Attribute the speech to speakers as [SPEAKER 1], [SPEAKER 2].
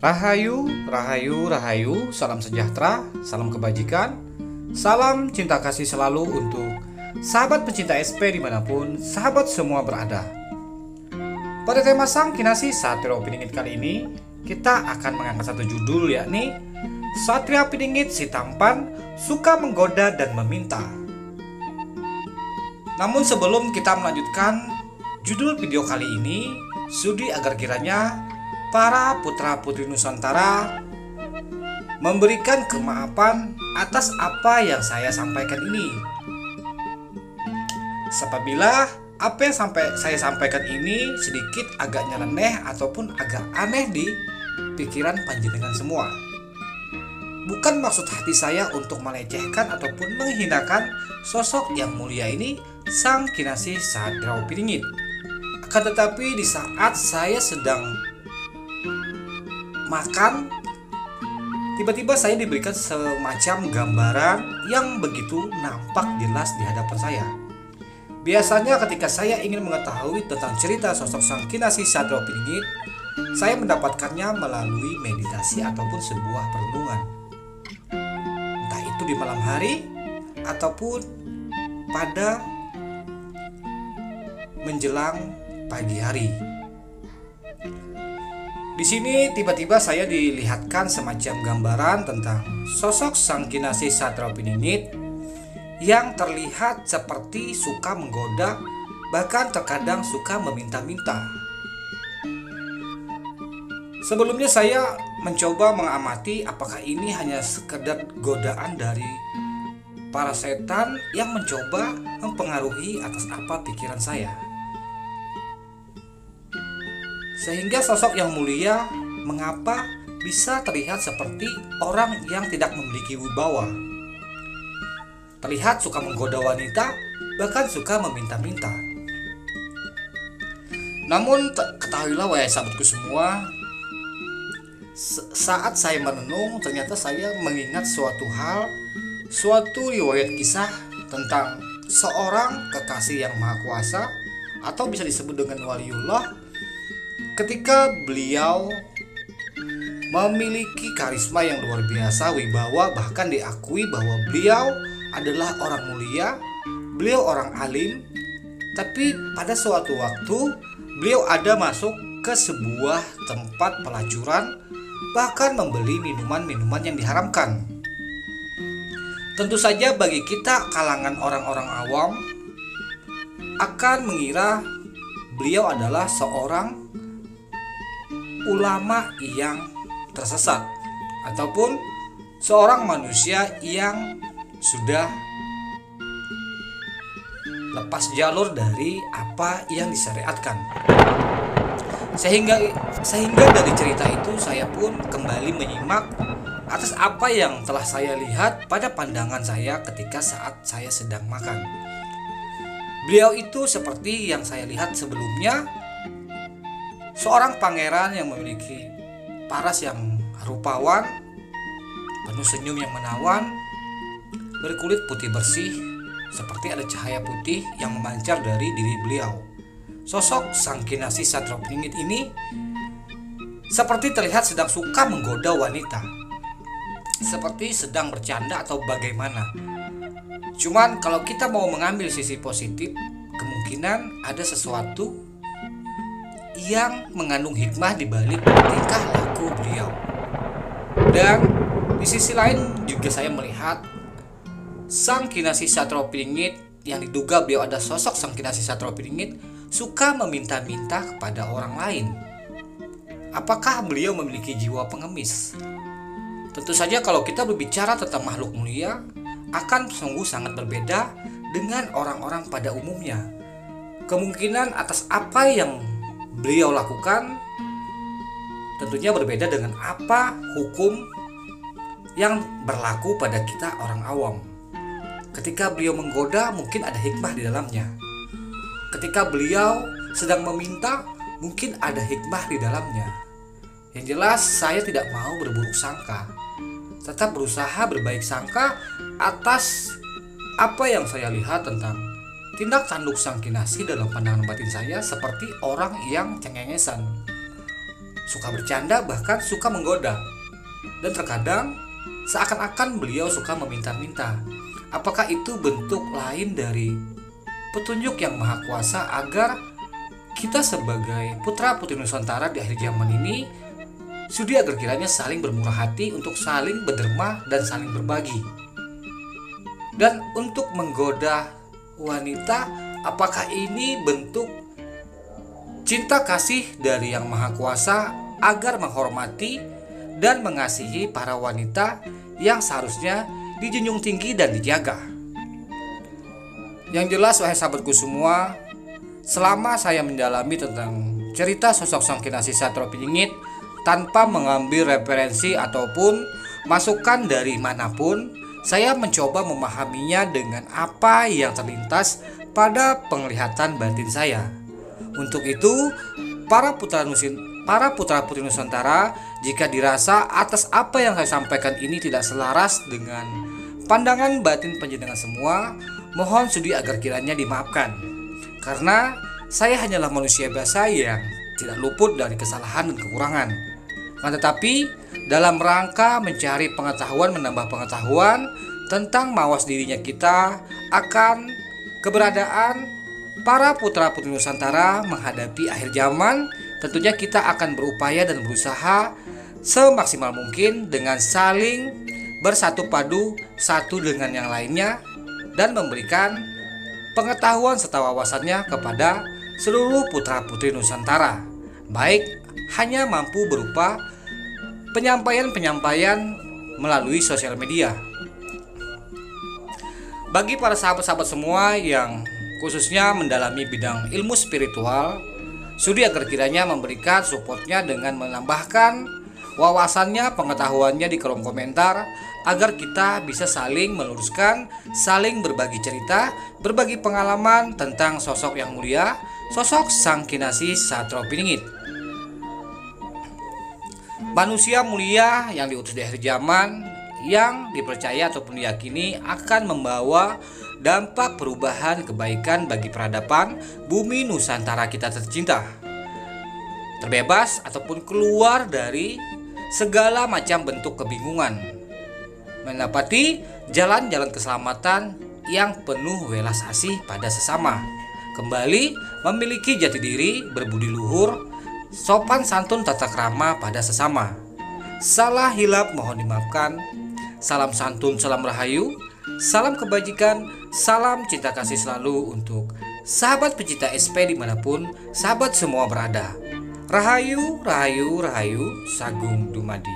[SPEAKER 1] Rahayu, rahayu, rahayu, salam sejahtera, salam kebajikan, salam cinta kasih selalu untuk sahabat pecinta SP dimanapun sahabat semua berada. Pada tema Sang Kinasih Satrio Piningit kali ini, kita akan mengangkat satu judul, yakni Satria Piningit si tampan suka menggoda dan meminta. Namun sebelum kita melanjutkan judul video kali ini, sudi agar kiranya para putra-putri Nusantara memberikan kemaafan atas apa yang saya sampaikan ini. Apabila apa yang saya sampaikan ini sedikit agak nyeleneh ataupun agak aneh di pikiran panjenengan semua. Bukan maksud hati saya untuk melecehkan ataupun menghinakan sosok yang mulia ini, Sang Kinasih Satrio Piningit. Akan tetapi di saat saya sedang makan, tiba-tiba saya diberikan semacam gambaran yang begitu nampak jelas di hadapan saya. Biasanya ketika saya ingin mengetahui tentang cerita sosok Sang Kinasih Satrio Piningit, saya mendapatkannya melalui meditasi ataupun sebuah perenungan. Entah itu di malam hari ataupun pada menjelang pagi hari. Di sini tiba-tiba saya dilihatkan semacam gambaran tentang sosok Sang Kinasih Satrio Piningit yang terlihat seperti suka menggoda, bahkan terkadang suka meminta-minta. Sebelumnya saya mencoba mengamati apakah ini hanya sekedar godaan dari para setan yang mencoba mempengaruhi atas apa pikiran saya. Sehingga sosok yang mulia mengapa bisa terlihat seperti orang yang tidak memiliki wibawa. Terlihat suka menggoda wanita, bahkan suka meminta-minta. Namun ketahuilah wahai sahabatku semua, saat saya merenung ternyata saya mengingat suatu riwayat kisah tentang seorang kekasih yang maha kuasa atau bisa disebut dengan waliullah. Ketika beliau memiliki karisma yang luar biasa, wibawa, bahkan diakui bahwa beliau adalah orang mulia, beliau orang alim. Tapi pada suatu waktu beliau ada masuk ke sebuah tempat pelacuran, bahkan membeli minuman-minuman yang diharamkan. Tentu saja bagi kita kalangan orang-orang awam akan mengira beliau adalah seorang ulama yang tersesat ataupun seorang manusia yang sudah lepas jalur dari apa yang disyariatkan. Sehingga dari cerita itu saya pun kembali menyimak atas apa yang telah saya lihat pada pandangan saya ketika saat saya sedang makan. Beliau itu seperti yang saya lihat sebelumnya, seorang pangeran yang memiliki paras yang rupawan, penuh senyum yang menawan, berkulit putih bersih, seperti ada cahaya putih yang memancar dari diri beliau. Sosok Sang Kinasih Satrio Piningit ini seperti terlihat sedang suka menggoda wanita, seperti sedang bercanda atau bagaimana. Cuman kalau kita mau mengambil sisi positif, kemungkinan ada sesuatu yang mengandung hikmah di balik tingkah laku beliau. Dan di sisi lain juga saya melihat Sang Kinasih Satrio Piningit yang diduga beliau ada sosok Sang Kinasih Satrio Piningit suka meminta-minta kepada orang lain. Apakah beliau memiliki jiwa pengemis? Tentu saja kalau kita berbicara tentang makhluk mulia akan sungguh sangat berbeda dengan orang-orang pada umumnya. Kemungkinan atas apa yang beliau lakukan tentunya berbeda dengan apa hukum yang berlaku pada kita orang awam. Ketika beliau menggoda, mungkin ada hikmah di dalamnya. Ketika beliau sedang meminta, mungkin ada hikmah di dalamnya. Yang jelas saya tidak mau berburuk sangka, tetap berusaha berbaik sangka atas apa yang saya lihat tentang tindak tanduk Sang Kinasih dalam pandangan batin saya seperti orang yang cengengesan. suka bercanda, bahkan suka menggoda. Dan terkadang seakan-akan beliau suka meminta-minta. Apakah itu bentuk lain dari petunjuk yang maha kuasa agar kita sebagai putra-putri Nusantara di akhir zaman ini sudi agar kiranya saling bermurah hati untuk saling berderma dan saling berbagi. Dan untuk menggoda wanita, apakah ini bentuk cinta kasih dari Yang Maha Kuasa agar menghormati dan mengasihi para wanita yang seharusnya dijunjung tinggi dan dijaga? Yang jelas, wahai sahabatku semua, selama saya mendalami tentang cerita sosok Sang Kinasih Satrio Piningit tanpa mengambil referensi ataupun masukan dari manapun, saya mencoba memahaminya dengan apa yang terlintas pada penglihatan batin saya. Untuk itu, para putra-putri Nusantara, jika dirasa atas apa yang saya sampaikan ini tidak selaras dengan pandangan batin panjenengan semua, mohon sudi agar kiranya dimaafkan. Karena saya hanyalah manusia biasa yang tidak luput dari kesalahan dan kekurangan. Tetapi dalam rangka mencari pengetahuan, menambah pengetahuan tentang mawas dirinya kita akan keberadaan para putra-putri Nusantara menghadapi akhir zaman, tentunya kita akan berupaya dan berusaha semaksimal mungkin dengan saling bersatu padu satu dengan yang lainnya dan memberikan pengetahuan serta wawasannya kepada seluruh putra-putri Nusantara, baik hanya mampu berupa penyampaian melalui sosial media. Bagi para sahabat-sahabat semua yang khususnya mendalami bidang ilmu spiritual, sudi agar kiranya memberikan supportnya dengan menambahkan wawasannya, pengetahuannya di kolom komentar agar kita bisa saling meluruskan, saling berbagi cerita, berbagi pengalaman tentang sosok yang mulia, sosok Sang Kinasih Satrio Piningit. Manusia mulia yang diutus di akhir zaman, yang dipercaya ataupun diyakini akan membawa dampak perubahan kebaikan bagi peradaban bumi Nusantara kita tercinta, terbebas ataupun keluar dari segala macam bentuk kebingungan, mendapati jalan-jalan keselamatan yang penuh welas asih pada sesama, kembali memiliki jati diri, berbudi luhur, sopan santun, tata krama pada sesama. Salah hilap mohon dimaafkan. Salam santun, salam rahayu, salam kebajikan, salam cinta kasih selalu untuk sahabat pecinta SP dimanapun sahabat semua berada. Rahayu, rahayu, rahayu, Sagung Dumadi.